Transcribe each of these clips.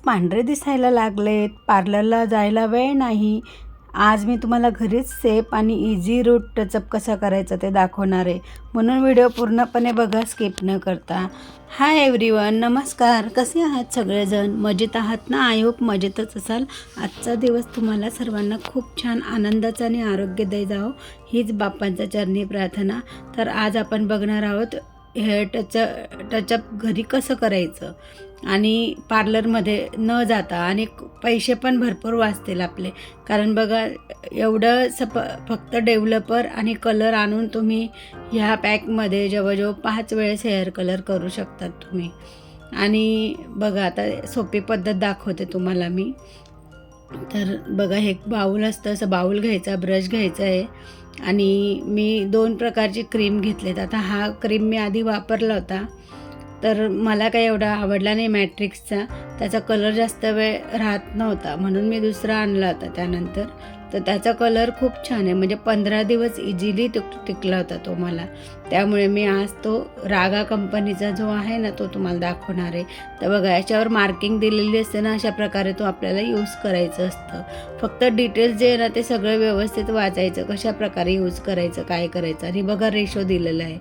पांढरे दिसायला लागलेत, पार्लरला जायला वेळ नाही. आज मी तुम्हाला घरीच सेफ आणि इझी रूट टचअप कसा करायचा ते दाखवणार आहे. म्हणून व्हिडिओ पूर्णपणे बघा, स्किप न करता. हाय एव्हरीवन, नमस्कार. कसे आहात सगळेजण? मजेत आहात ना? आय होप मजेतच असाल. आजचा दिवस तुम्हाला सर्वांना खूप छान आनंदाचा आणि आरोग्यदायी जावो हीच बाप्पांच्या चरणी प्रार्थना. तर आज आपण बघणार आहोत हेअर टचअप घरी कसं करायचं आणि पार्लरमध्ये न जाता, आणि पैसे पण भरपूर वाचतील आपले. कारण बघा, एवढं फक्त डेव्हलपर आणि कलर आणून तुम्ही ह्या पॅकमध्ये जवळजवळ 5 वेळेस हेअर कलर करू शकतात तुम्ही. आणि बघा, आता सोपी पद्धत दाखवते तुम्हाला मी. तर बघा, हे बाऊल असतं, असं बाऊल घ्यायचा, ब्रश घ्यायचा आहे, आणि मी 2 प्रकारची क्रीम घेतलेत. आता हा क्रीम मी आधी वापरला होता, तर मला काही एवढा आवडला नाही मॅट्रिक्सचा. त्याचा कलर जास्त वेळ राहत नव्हता, म्हणून मी दुसरा आणला होता त्यानंतर. तर त्याचा कलर खूप छान आहे, म्हणजे 15 दिवस इझिली टिकला होता तो मला. त्यामुळे मी आज तो रागा कंपनीचा जो आहे ना, तो तुम्हाला दाखवणार आहे. तर बघा, याच्यावर मार्किंग दिलेली असते ना, अशा प्रकारे तो आपल्याला यूज करायचं असतं. फक्त डिटेल्स जे आहे ना, ते सगळं व्यवस्थित वाचायचं, कशा प्रकारे यूज करायचं, काय करायचं. आणि बघा, रेशो दिलेला आहे.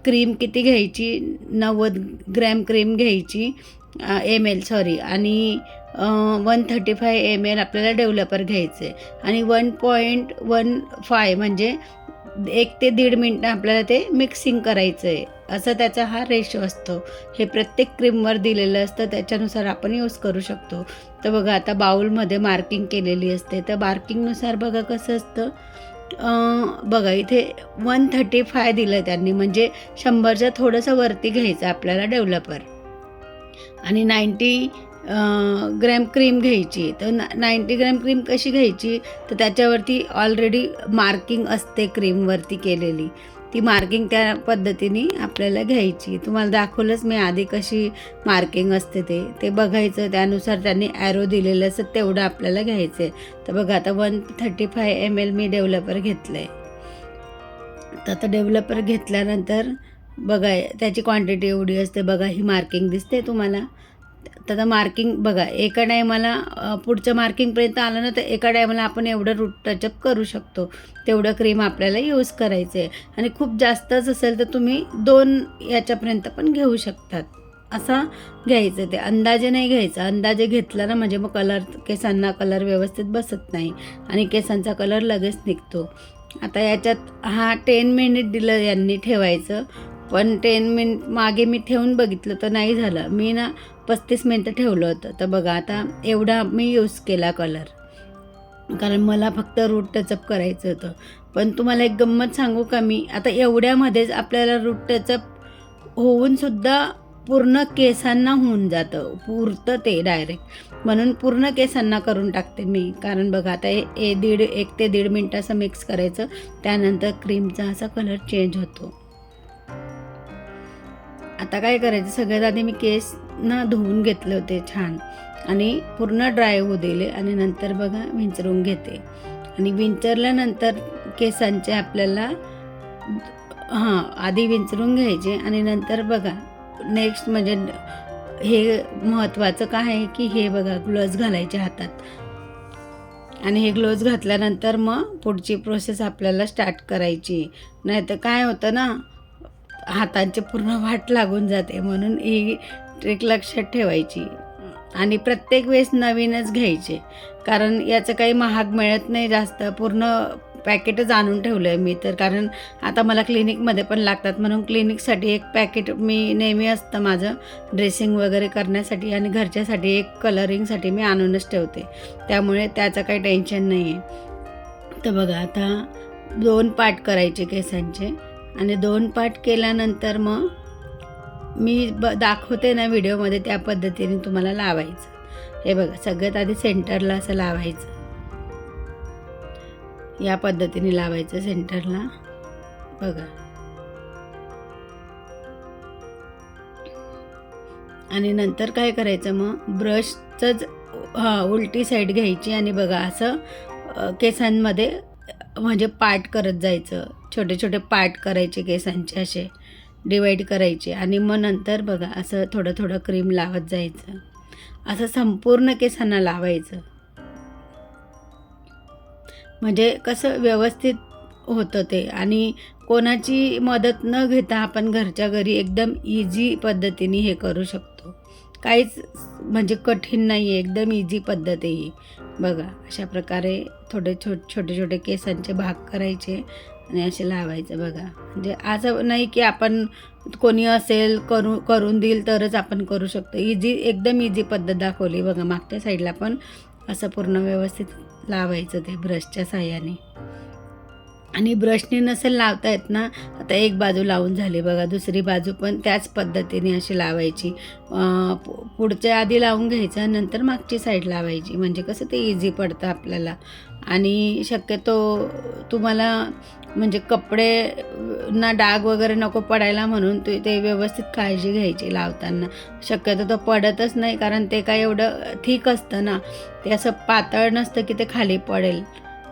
क्रीम किती घ्यायची? 90 ग्रॅम क्रीम घ्यायची, आणि 135 ml आपल्याला डेव्हलपर घ्यायचं आहे, आणि 1.15 म्हणजे 1 ते 1.5 मिनटं आपल्याला ते मिक्सिंग करायचं आहे. असं त्याचा हा रेशो असतो. हे प्रत्येक क्रीमवर दिलेलं असतं, त्याच्यानुसार आपण यूज करू शकतो. तर बघा, आता बाउलमध्ये मार्किंग केलेली असते, तर मार्किंगनुसार बघा कसं असतं. बघा, इथे 135 दिलं त्यांनी, म्हणजे 100च्या थोडंसं वरती घ्यायचं आपल्याला डेव्हलपर. आणि 90 ग्रॅम क्रीम घ्यायची. तर 90 ग्रॅम क्रीम कशी घ्यायची? तर त्याच्यावरती ऑलरेडी मार्किंग असते क्रीमवरती केलेली. ती मार्किंग त्या पद्धतीने आपल्याला घ्यायची. तुम्हाला दाखवलंच मी आधी कशी मार्किंग असते ते बघायचं. त्यानुसार त्यांनी ॲरो दिलेलं असं तेवढं आपल्याला घ्यायचं आहे. तर बघा, आता 135 ml मी डेव्हलपर घेतलं आहे. तर आता डेव्हलपर घेतल्यानंतर बघा, त्याची क्वांटिटी एवढी असते. बघा, ही मार्किंग दिसते तुम्हाला. तर आता मार्किंग बघा, एका टायमाला पुढच्या मार्किंगपर्यंत आलं ना, तर एका टायमाला आपण एवढं रूट टचअप करू शकतो. तेवढं क्रीम आपल्याला यूज करायचं आहे. आणि खूप जास्तच असेल तर तुम्ही 2 याच्यापर्यंत पण घेऊ शकतात. असं घ्यायचं, ते अंदाजे नाही घ्यायचं. अंदाजे घेतला ना, म्हणजे मग केसांना कलर व्यवस्थित बसत नाही, आणि केसांचा कलर लगेच निघतो. आता याच्यात 10 मिनिट दिलं यांनी ठेवायचं, पण 10 मिनिट मागे मी ठेवून बघितलं तर नाही झालं. मी ना 35 मिनटं ठेवलं होतं. तर बघा, आता एवढा मी यूज केला कलर, कारण मला फक्त रूट टचअप करायचं होतं. पण तुम्हाला एक गंमत सांगू का मी? आता एवढ्यामध्येच आपल्याला रूट टचअप होऊनसुद्धा पूर्ण केसांना होऊन जातं, पुरतं ते डायरेक्ट. म्हणून पूर्ण केसांना करून टाकते मी. कारण बघा, आता 1 ते 1.5 मिनटं असं मिक्स करायचं, त्यानंतर क्रीमचा असा कलर चेंज होतो. आता काय करायचं, सगळ्यात आधी मी केस ना धुवून घेतले होते छान, आणि पूर्ण ड्राय होऊ दिले, आणि नंतर बघा विंचरून घेते. आणि विंचरल्यानंतर केसांचे आपल्याला आधी विंचरून घ्यायचे, आणि नंतर बघा नेक्स्ट म्हणजे हे महत्त्वाचं काय आहे की हे बघा, ग्लोव्ज घालायचे हातात. आणि हे ग्लोव्ज घातल्यानंतर मग पुढची प्रोसेस आपल्याला स्टार्ट करायची. नाहीतर काय होतं ना, हातांची पूर्ण वाट लागून जाते. म्हणून ही ट्रिक लक्षात ठेवायची. आणि प्रत्येक वेळेस नवीनच घ्यायचे, कारण याचं काही महाग मिळत नाही जास्त. पूर्ण पॅकेटच आणून ठेवलं आहे मी, तर कारण आता मला क्लिनिकमध्ये पण लागतात, म्हणून क्लिनिकसाठी एक पॅकेट मी नेहमी असतं माझं ड्रेसिंग वगैरे करण्यासाठी, आणि घरच्यासाठी एक कलरिंगसाठी मी आणूनच ठेवते. त्यामुळे त्याचं काही टेन्शन नाही आहे. तर बघा, आता 2 पार्ट करायचे केसांचे, आणि 2 पार्ट केल्यानंतर मग मी दाखवते ना व्हिडिओमध्ये, त्या पद्धतीने तुम्हाला लावायचं. हे बघा, सगळ्यात आधी सेंटरला असं लावायचं, या पद्धतीने लावायचं सेंटरला. बघा, आणि नंतर काय करायचं, मग ब्रशचंच उलटी साईड घ्यायची, आणि बघा असं केसांमध्ये म्हणजे पार्ट करत जायचं. छोटे छोटे पार्ट करायचे केसांचे, असे डिवाईड करायचे, आणि मग नंतर बघा असं थोडं थोडं क्रीम लावत जायचं. असं संपूर्ण केसांना लावायचं. म्हणजे कसं व्यवस्थित होतं ते आणि कोणाची मदत न घेता आपण घरच्या घरी एकदम इझी पद्धतीने हे करू शकतो. काहीच म्हणजे कठीण नाही आहे, एकदम इझी पद्धत आहे ही. बघा अशा प्रकारे छोटे छोटे केसांचे भाग करायचे आणि असे लावायचे. बघा म्हणजे असं नाही की आपण कोणी असेल करून देईल तरच आपण करू शकतो. एकदम इझी पद्धत दाखवली. बघा मागच्या साईडला पण असं पूर्ण व्यवस्थित लावायचं ते ब्रशच्या साहाय्याने. आणि ब्रशने नसेल लावता येत ना, आता एक बाजू लावून झाली बघा, दुसरी बाजू पण त्याच पद्धतीने अशी लावायची. पुढच्या आधी लावून घ्यायचं, नंतर मागची साईड लावायची. म्हणजे कसं ते इझी पडतं आपल्याला. आणि शक्यतो तुम्हाला म्हणजे कपडे ना डाग वगैरे नको पडायला म्हणून ते व्यवस्थित काळजी घ्यायची लावताना. शक्यतो तो पडतच नाही, कारण ते काय एवढं थिक असतं ना, ते असं पातळ नसतं की ते खाली पडेल.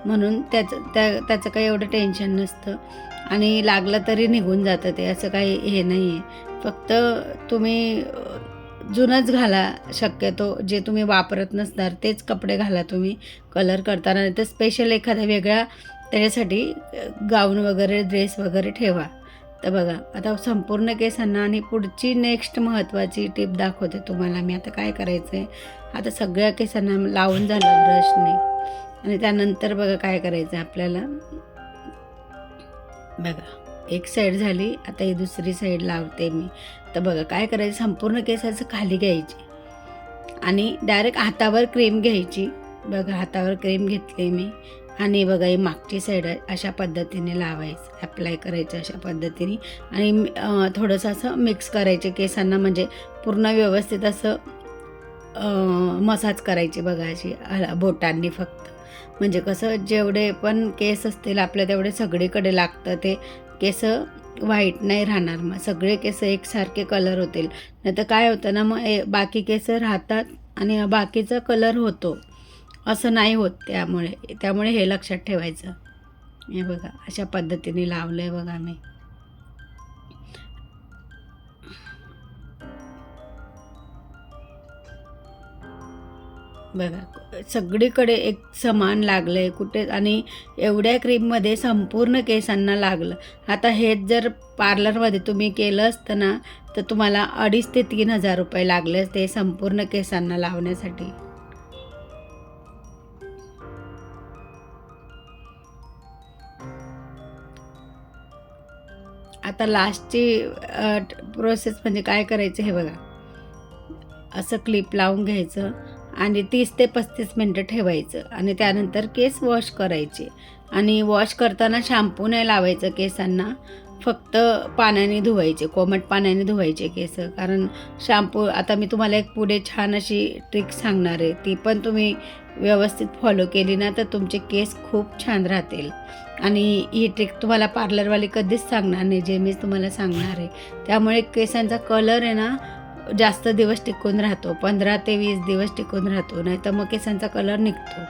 म्हणून त्याचं काही एवढं टेन्शन नसतं आणि लागलं तरी निघून जातं ते, असं काही हे नाही आहे. फक्त तुम्ही जुनंच घाला शक्यतो, जे तुम्ही वापरत नसणार तेच कपडे घाला तुम्ही कलर करताना. नाही तर स्पेशल एखादा वेगळा त्याच्यासाठी गाऊन वगैरे ड्रेस वगैरे ठेवा. तर बघा आता संपूर्ण केसांना आणि पुढची नेक्स्ट महत्त्वाची टिप दाखवते तुम्हाला मी. आता काय करायचं आहे, आता सगळ्या केसांना लावून झालं ब्रशने आणि त्यानंतर बघा काय करायचं आपल्याला. बघा एक साईड झाली, आता ही दुसरी साईड लावते मी. तर बघा काय करायचं, संपूर्ण केसाचं खाली घ्यायची आणि डायरेक्ट हातावर क्रीम घ्यायची. बघा हातावर क्रीम घेतली मी आणि बघा ही मागची साईड अशा पद्धतीने लावायचं, अप्लाय करायचं अशा पद्धतीने. आणि थोडंसं असं मिक्स करायचे केसांना, म्हणजे पूर्ण व्यवस्थित असं मसाज करायची बघा अशी बोटांनी फक्त. म्हणजे कसं जेवढे पण केस असतील आपल्या तेवढे सगळीकडे लागतं ते. केस व्हाईट नाही राहणार, मग सगळे केस एकसारखे कलर होतील. नाही तर काय होतं ना, मग बाकी केस राहतात आणि बाकीचा कलर होतो, असं नाही होत. त्यामुळे हे लक्षात ठेवायचं. हे बघा अशा पद्धतीने लावलं आहे बघा मी. बघा सगळीकडे एक समान लागलं आहे कुठे, आणि एवढ्या क्रीममध्ये संपूर्ण केसांना लागलं. आता हेच जर पार्लरमध्ये तुम्ही केलं असतं ना, तर तुम्हाला 2,500 ते 3,000 रुपये लागले असते संपूर्ण केसांना लावण्यासाठी. आता लास्टची प्रोसेस म्हणजे काय करायचं हे बघा, असं क्लिप लावून घ्यायचं आणि 30 ते 35 मिनटं ठेवायचं आणि त्यानंतर केस वॉश करायचे. आणि वॉश करताना शॅम्पू नाही लावायचं केसांना, फक्त पाण्याने धुवायचे, कोमट पाण्याने धुवायचे केस. कारण शॅम्पू, आता मी तुम्हाला एक पुढे छान अशी ट्रिक सांगणार आहे, ती पण तुम्ही व्यवस्थित फॉलो केली ना तर तुमचे केस खूप छान राहतील. आणि ही ट्रिक तुम्हाला पार्लरवाली कधीच सांगणार नाही, जे मी तुम्हाला सांगणार आहे. त्यामुळे केसांचा कलर आहे ना जास्त दिवस टिकून राहतो, 15 ते 20 दिवस टिकून राहतो, नाही तर मग केसांचा कलर निघतो.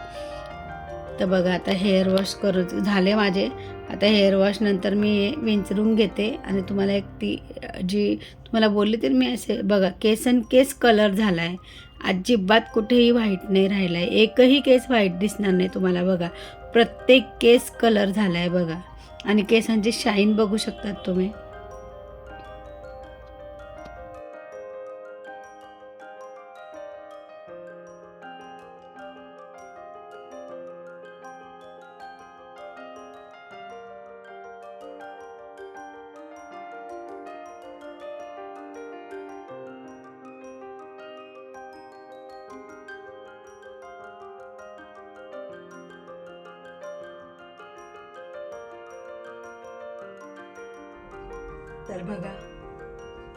तर बघा आता हेअर वॉश झाले माझे. आता हेअर वॉश नंतर मी विंचरून घेते आणि तुम्हाला एक ती जी तुम्हाला बोलली तर मी असे बघा केस कलर झाला आहे, अजिबात कुठेही व्हाईट नाही राहिला आहे, एकही केस व्हाईट दिसणार नाही तुम्हाला. बघा प्रत्येक केस कलर झाला आहे बघा. आणि केसांची शाईन बघू शकतात तुम्ही.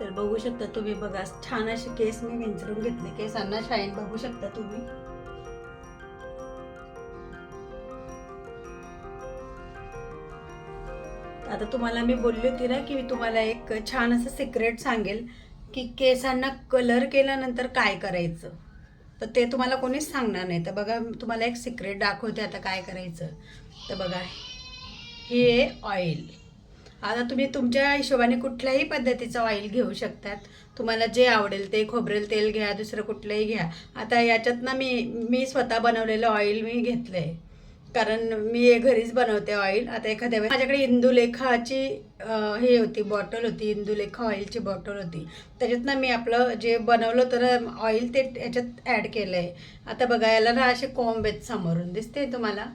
तर बघू शकता तुम्ही. बघा छान असे केस मी विंचरून घेतले, केसांना शाईन बघू शकता तुम्ही. आता तुम्हाला मी बोलली होती ना की मी तुम्हाला एक छान असं सिक्रेट सांगेल की केसांना कलर केल्यानंतर काय करायचं, तर ते तुम्हाला कोणीच सांगणार नाही. तर बघा तुम्हाला एक सिक्रेट दाखवते आता काय करायचं. तर बघा हे ऑइल, आता तुम्ही तुमच्या हिशोबाने कुठल्याही पद्धतीचं ऑइल घेऊ शकतात. तुम्हाला जे आवडेल ते खोबरेल तेल घ्या, दुसरं कुठलंही घ्या. आता याच्यात ना मी स्वतः बनवलेलं ऑइल मी घेतलं आहे, कारण मी घरीच बनवते ऑइल. आता एखाद्या वेळेस माझ्याकडे इंदुलेखाची हे होती, बॉटल होती, इंदुलेखा ऑइलची बॉटल होती. त्याच्यात ना मी आपलं जे बनवलं तर ऑइल ते याच्यात ॲड केलं आहे. आता बघा, याला ना असे कोंब आहेत समोरून, दिसते तुम्हाला.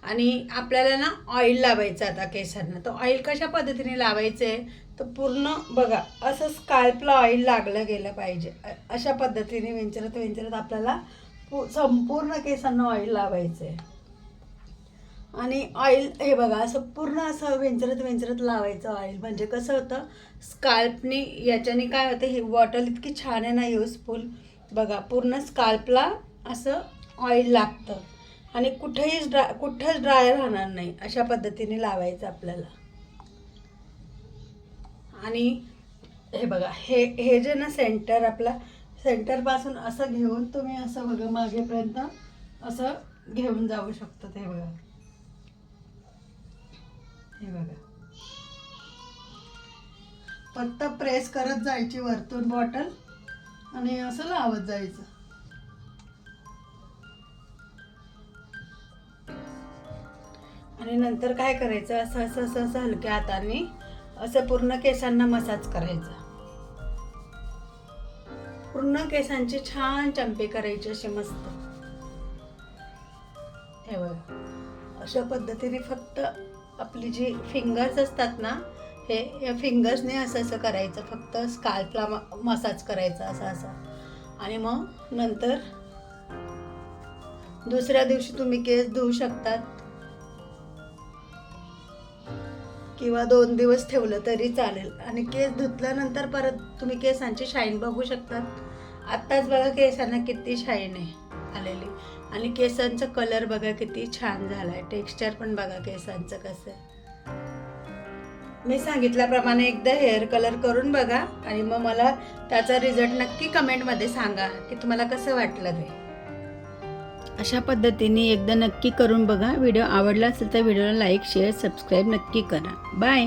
आणि आपल्याला ना ऑइल लावायचं आता केसांना. तर ऑइल कशा पद्धतीने लावायचं आहे, तर पूर्ण बघा असं स्काल्पला ऑइल लागलं गेलं पाहिजे. अशा पद्धतीने विंचरत विंचरत आपल्याला संपूर्ण केसांना ऑइल लावायचं आहे. आणि ऑइल हे बघा असं पूर्ण असं विंचरत विंचरत लावायचं ऑइल. म्हणजे कसं होतं, स्काल्पनी याच्याने काय होतं, ही बॉटल इतकी छान आहे ना, युजफुल. बघा पूर्ण स्काल्पला असं ऑइल लागतं आणि कुठंच ड्राय राहणार नाही. अशा पद्धतीने लावायचं आपल्याला. आणि हे बघा, हे जे ना सेंटर, आपला सेंटरपासून असं घेऊन तुम्ही असं बघा मागेपर्यंत असं घेऊन जाऊ शकतात. हे बघा, हे बघा, फक्त प्रेस करत जायची वरतून बॉटल आणि असं लावत जायचं. आणि नंतर काय करायचं, असं असं असं असं हलक्या हाताने असं पूर्ण केसांना मसाज करायचा. पूर्ण केसांची छान चंपे करायची असे मस्त. हे बघा, अशा पद्धतीने फक्त आपली जी फिंगर्स असतात ना, या फिंगर्सने असं असं करायचं. फक्त स्काल्पला मसाज करायचा असं असं. आणि मग नंतर दुसऱ्या दिवशी तुम्ही केस धुवू शकतात, किंवा 2 दिवस ठेवलं तरी चालेल. आणि केस धुतल्यानंतर परत तुम्ही केसांची शाईन बघू शकतात. आत्ताच बघा केसांना किती शाईन आहे आलेली. आणि केसांचा कलर बघा किती छान झाला आहे. टेक्स्चर पण बघा केसांचं कसं आहे. मी सांगितल्याप्रमाणे एकदा हेअर कलर करून बघा आणि मग मला त्याचा रिझल्ट नक्की कमेंटमध्ये सांगा की तुम्हाला कसं वाटलं ते. अशा पद्धतीने एकदा नक्की करून बघा. व्हिडिओ आवडला असेल तर व्हिडिओला लाईक, शेअर, सबस्क्राईब नक्की करा. बाय.